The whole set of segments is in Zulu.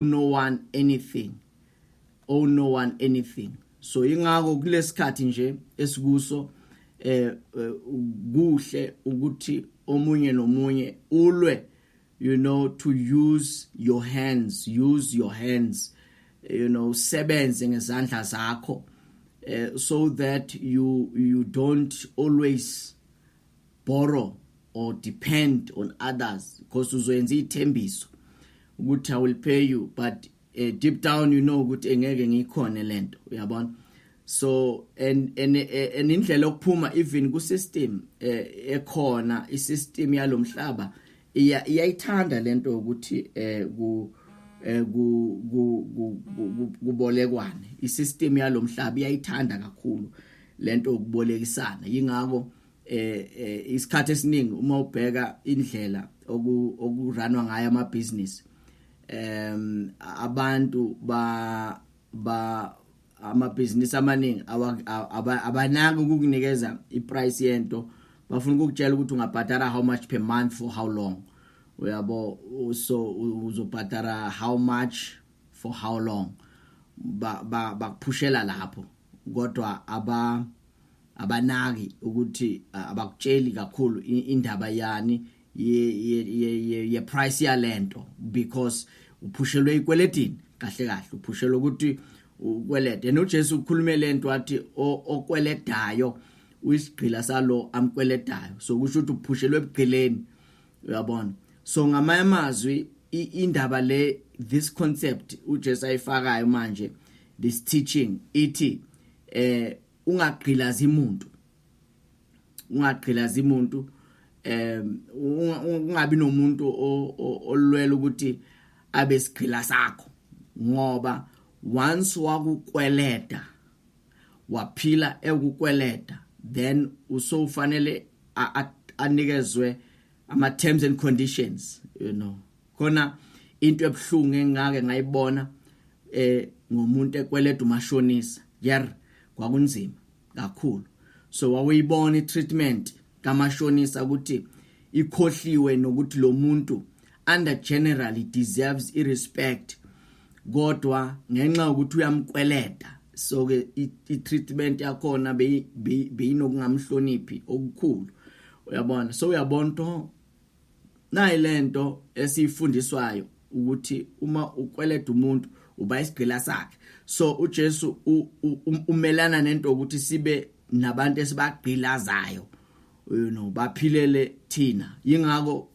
no one anything. Owe no one anything. So ingako kulesikhathi nje esikuso kuhle ukuthi omunye nomunye ulwe, you know, to use your hands, you know, sebenze ngezandla zakho, so that you don't always borrow or depend on others, because uzoyenza ithembiso ukuthi I will pay you, but deep down you know ukuthi engeke ngikhona lento, uyabona. So and indlela okuphuma even ku system ekhona, I system yalomhlaba iyayithanda lento ukuthi kubolekwane. I system yalomhlaba iyayithanda kakhulu lento ukubolekisana. Yingakho isikhathi esiningi uma ubheka indlela okuranwa ngayo ama business, abantu ama-business amaningi abanaki ukukunikeza i-price yento, bafuna ukukutshela ukuthi ungabhatala how much per month for how long, uyabo. So uzobhatala how much for how long, bakuphushela lapho, kodwa abanaki ukuthi abakutsheli kakhulu indaba yani ye price ya lento, because upushelwe ikweletini kahle upushelwe ukuthi ukwelede. NoJesu ukhulume lento wathi okweledayo uyisigqila salo amkweledayo, so kusho ukuthi upushelwe ebugqileni, uyabona. So ngamanye amazwi indaba le, this concept uJesu ayifakayo manje, this teaching ithi ungagqilazi umuntu, ungabi nomuntu olwela ukuthi abe sigqila sakho, ngoba once wakukweleta waphila ekukweleta, then usofanele anikezwe ama terms and conditions, you know. Khona into ebhlungu engake ngayibona ngomuntu ekweleta umashonisa, kwakunzima kakhulu. So wawuyibona i-treatment kamashonisa ukuthi ikhohliwe nokuthi lo muntu under generally deserves irrespect, kodwa ngenxa ukuthi uyamkweleta, so ke i-treatment yakhona beyinokungamhloniphi okukhulu, uyabona. So uyabona to nayi lento esifundiswayo ukuthi uma ukweleta umuntu uba isigqila sakhe. So uJesu umelana nento ukuthi sibe nabantu esibagqilazayo, you know, baphilele thina. Yingakho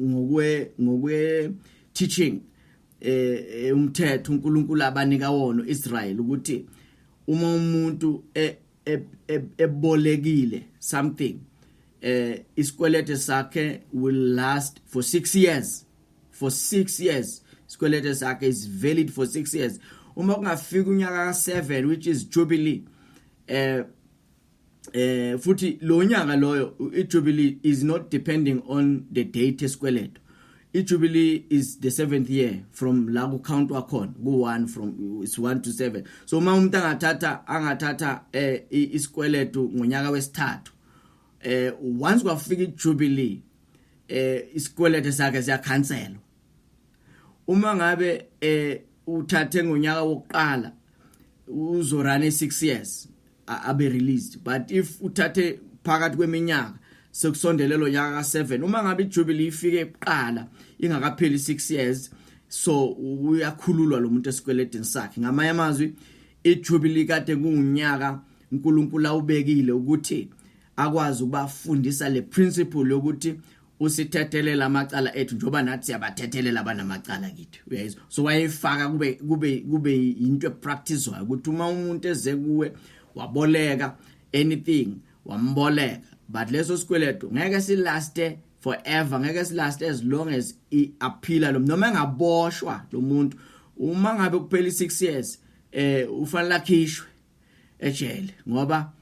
ngokwe teaching umthetho uNkulunkulu abanika wona Israel ukuthi uma umuntu ebolekile something, isikwelete sakhe will last for 6 years. For 6 years isikwelete sakhe is valid for 6 years. Uma kungafika unyaka ka7, which is jubilee, futhi lo nyaka loyo i-jubilee is not depending on the date esikweleto. I-jubilee is the 7th year from la ku count wakhona ku1, from it's 1 to 7. So uma umuntu angathatha isikweleto ngonyaka wesithathu, once kwafika i-jubilee, isikweleto sakhe siyacancel. Uma ngabe uthathe ngonyaka wokuqala uzorana 6 years abe released, but if uthathe phakathi kweminyaka sekusondelelo nyaka ka7, uma ngabe ijubilee ifike eqala ingakapheli 6 years, so uyakhululwa lo muntu esikweletini sakhe. Ngamanye amazwi ijubilee kade kungunyaka uNkulunkulu awubekile ukuthi akwazi ukubafundisa le principle yokuthi usithethelela amacala ethu njoba nathi siyabathethelela abanamacala kithi, uyayizwa. So wayifaka kube into epracticewayo ukuthi uma umuntu eze kuwe waboleka anything, wamboleka, but leso sikweleto ngeke silaste forever, ngeke silaste as long as aphila lo, noma engaboshwa lo muntu. Uma ngabe kuphela 6 years ufanele akhishwe ejele, ngoba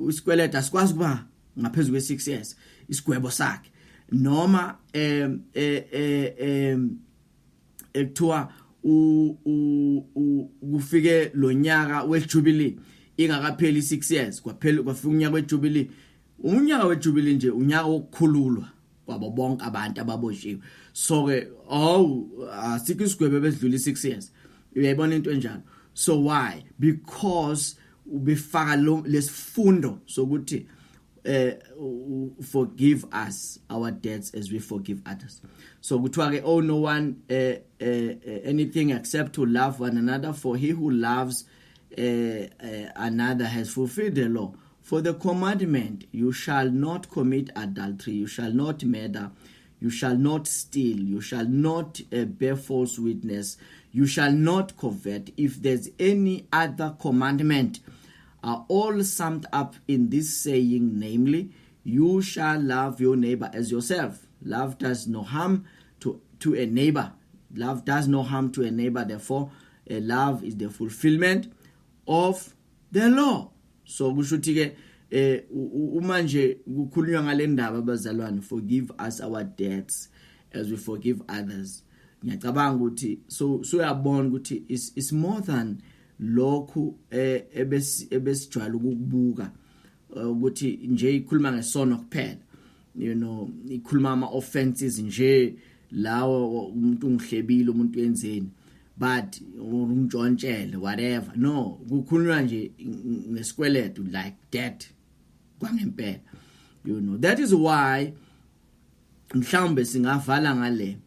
isikweleto asikwazi kuba ngaphezulu kwe6 years isigwebo sakhe, noma ekuthiwa kufike lo nyaka wejubilee ingakapheli 6 years, kwafika unyaka wejubilee. Unyaka wejubilee nje unyaka wokukhululwa kwabo bonke abantu ababoshiwe. So ke asikho isigwebo besidlula 6 years. Uyayibona into enjalo. So why? Because ubefaka lesifundo sokuthi forgive us our debts as we forgive others. So kuthiwa ke no one anything except to love one another, for he who loves another has fulfilled the law. For the commandment, you shall not commit adultery, you shall not murder, you shall not steal, you shall not bear false witness, you shall not covet. If there's any other commandment, are all summed up in this saying, namely, you shall love your neighbor as yourself. Love does no harm to a neighbor. Love does no harm to a neighbor. Therefore, love is the fulfillment of the law. So kushuthi ke uma nje kukhulunywa ngale ndaba abazalwane, forgive us our debts as we forgive others. Ngiyacabanga ukuthi so uyabona ukuthi it's more than lokhu ebesijwayele ukubuka ukuthi nje ikhuluma ngesono kuphela, ikhuluma ama offenses nje lawo umuntu ungihlebile umuntu wenzeni, but umntshontshelele whatever. No, kukhulunywa nje ngesikweletu like that kwangempela. That is why mhlawumbe singavala ngale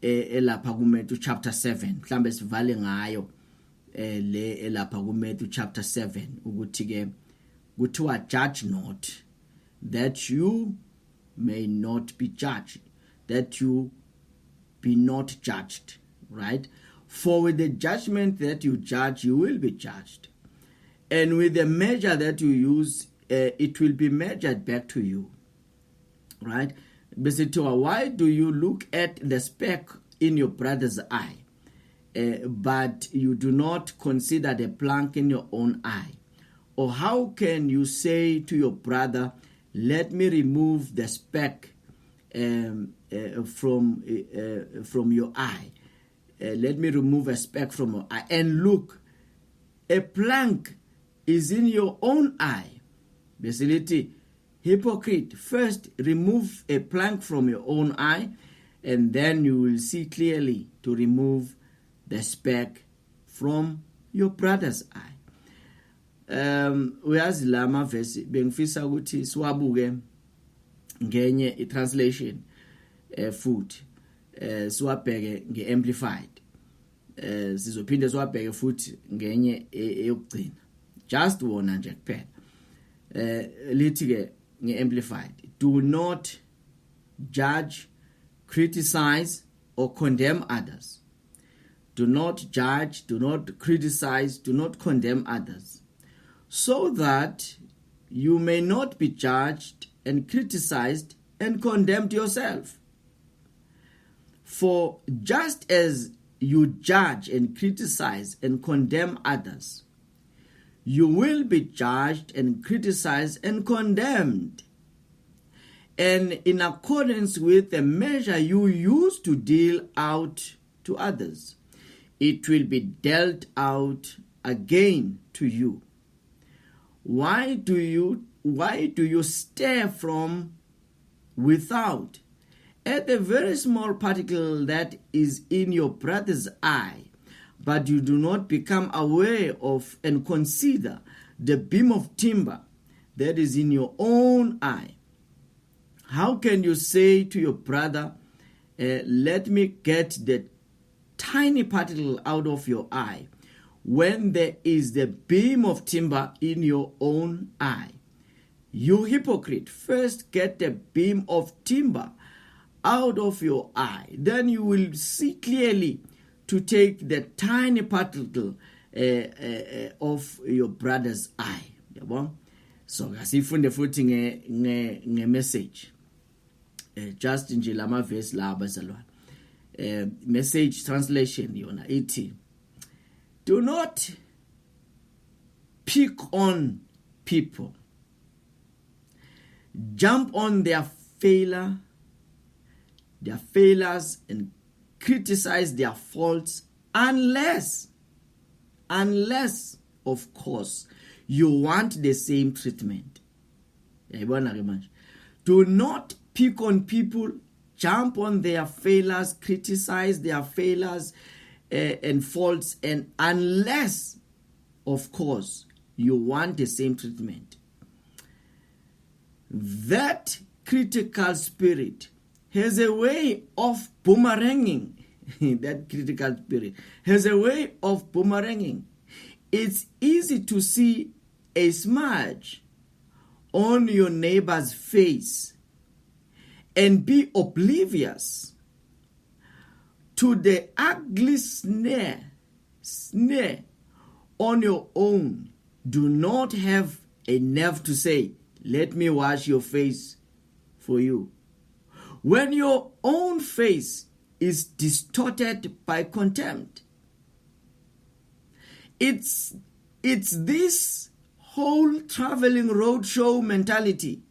elapha kuMatthew chapter 7, mhlawumbe sivale ngayo le elapha kuMatthew chapter 7 ukuthi ke kuthiwa judge not that you may not be judged, that you be not judged, right? For with the judgment that you judge, you will be judged, and with the measure that you use, it will be measured back to you, right? Why do you look at the speck in your brother's eye, but you do not consider the plank in your own eye? Or how can you say to your brother, let me remove the speck from your eye, let me remove a speck from your eye, and look, a plank is in your own eye? Basically, hypocrite, first remove a plank from your own eye, and then you will see clearly to remove the speck from your brother's eye. Uyazi lama verse bengifisa ukuthi siwabuke ngenye i-translation futhi siwabheke nge-amplified, sizophinde siwabheke futhi ngenye eyokugcina, just wona nje kuphela. Lithi ke nge-amplified, do not judge, criticize or condemn others. Do not judge, do not criticize, do not condemn others, so that you may not be judged and criticized and condemned yourself. For just as you judge and criticize and condemn others, you will be judged and criticized and condemned. And in accordance with the measure you use to deal out to others, it will be dealt out again to you. Why do you stare from without at the very small particle that is in your brother's eye, but you do not become aware of and consider the beam of timber that is in your own eye? How can you say to your brother, let me get the tiny particle out of your eye, when there is the beam of timber in your own eye? You hypocrite, first get the beam of timber out of your eye, then you will see clearly to take the tiny particle of your brother's eye. Yabona? So asifunde futhi nge message, just nje lama verse la bazalwane. Message translation yona ithi, do not pick on people, jump on their failures and criticize their faults, unless of course you want the same treatment. Do not pick on people jump on their failures, criticize their failures and faults, and unless, of course, you want the same treatment. That critical spirit has a way of boomeranging. That critical spirit has a way of boomeranging. It's easy to see a smudge on your neighbor's face and be oblivious to the ugly snare on your own. Do not have a nerve to say, let me wash your face for you. When your own face is distorted by contempt. It's this whole traveling roadshow mentality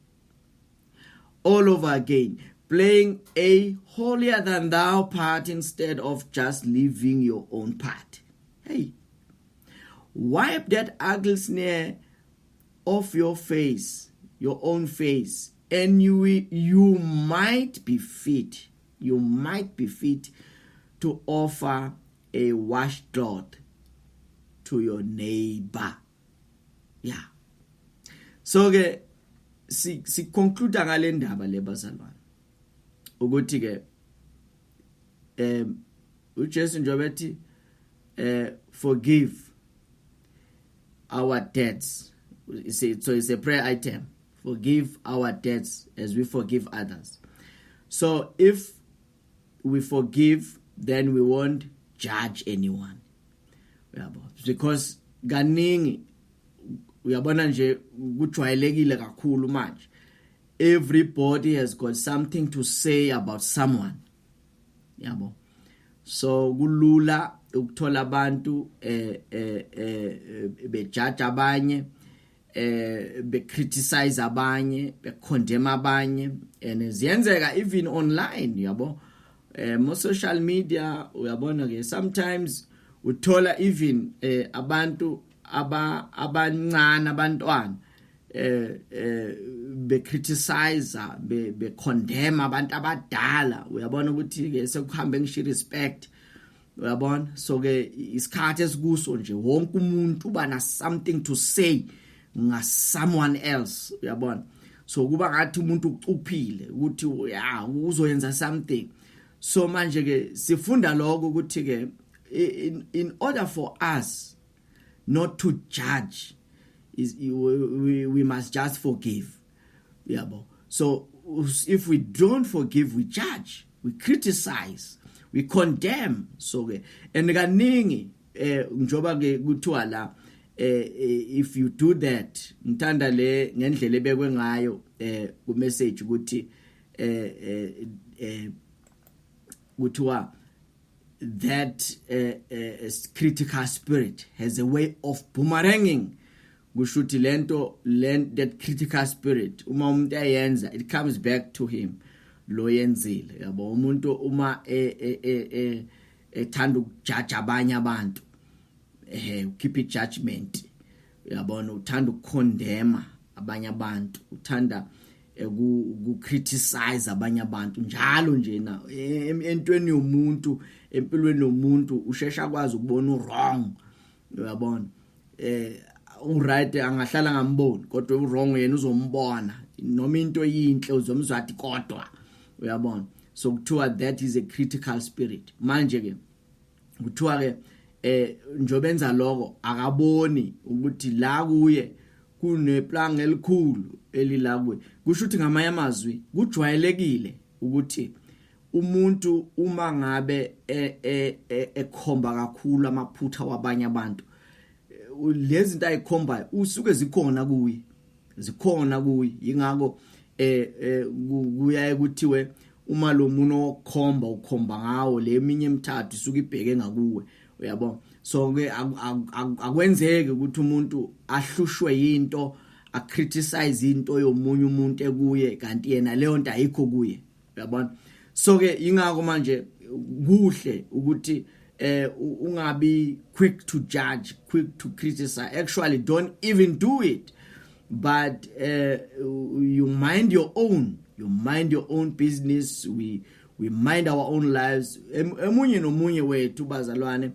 all over again, playing a holier than thou part instead of just living your own part. Hey, wipe that ugly sneer off your face, your own face, and you might be fit. You might be fit to offer a washcloth to your neighbor. Yeah. So ke si conclude ngale ndaba le bazalwane ukuthi ke uJesu njengoba ethi forgive our debts. So it's a prayer item. Forgive our debts as we forgive others. So if we forgive, then we won't judge anyone. Because kaningi uyabona nje kujwayelekile kakhulu manje. Everybody has got something to say about someone. Yabo. So kulula ukuthola abantu bejudge abanye, be criticize abanye, be condemn abanye, and ziyenzeka even online, yabo. Mo social media uyabona ke sometimes uthola even abantu abancane abantwana be criticize be condemn abantu abadala. Uyabona ukuthi ke sekuhambe ngisho respect, uyabona. So ke isikhathi esikuso nje wonke umuntu uba na something to say nga someone else, uyabona. So kuba ngathi umuntu ucuphile ukuthi ya uzoyenza something. So manje ke sifunda lokho ukuthi ke in order for us not to judge, we must just forgive. Yabo. So if we don't forgive, we judge, we criticize, we condemn. So ke and kaningi njoba ke kuthiwa la if you do that, ngithanda le ngendlela ebekwe ngayo ku message ukuthi kuthiwa that critical spirit has a way of boomeranging. Kushuthi lento that critical spirit uma umuntu ayenza, it comes back to him lo yenzile. Yabo umuntu uma ethanda ukujudge abanye abantu, keep it judgment, uyabona, uthanda ukukondema abanye abantu, uthanda criticize abanye abantu njalo nje na entweni yomuntu, empilweni yomuntu ushesha kwazi ukubona wrong, uyabona. Right angahlala ngamboni kodwa wrong yena uzombona, noma into yinhle uzomzwathi kodwa, uyabona. So kuthiwa that is a critical spirit. Manje ke kuthiwa ke njobenza lokho akaboni ukuthi la kuye kuneplan elikhulu elila kuye. Kusho ukuthi ngamanye amazwi kujwayelekile ukuthi umuntu uma ngabe ekhomba kakhulu amaphutha wabanye abantu, lezi zinto ayikhomba usuke zikhona kuye, ingakho kuyaye kuthiwe uma lo muntu ukhomba ngawo le eminye emithathu isuke ibheke ngakuwe, uyabona. So ke akwenzeke ukuthi umuntu ahlushwe yinto, criticize into yomunye umuntu ekuye kanti yena leyo nto ayikho kuye, uyabona. So ke ingakho manje kuhle ukuthi ungabi quick to judge, quick to criticize. Actually don't even do it, but you mind your own business. we mind our own lives. Emunye nomunye wethu bazalwane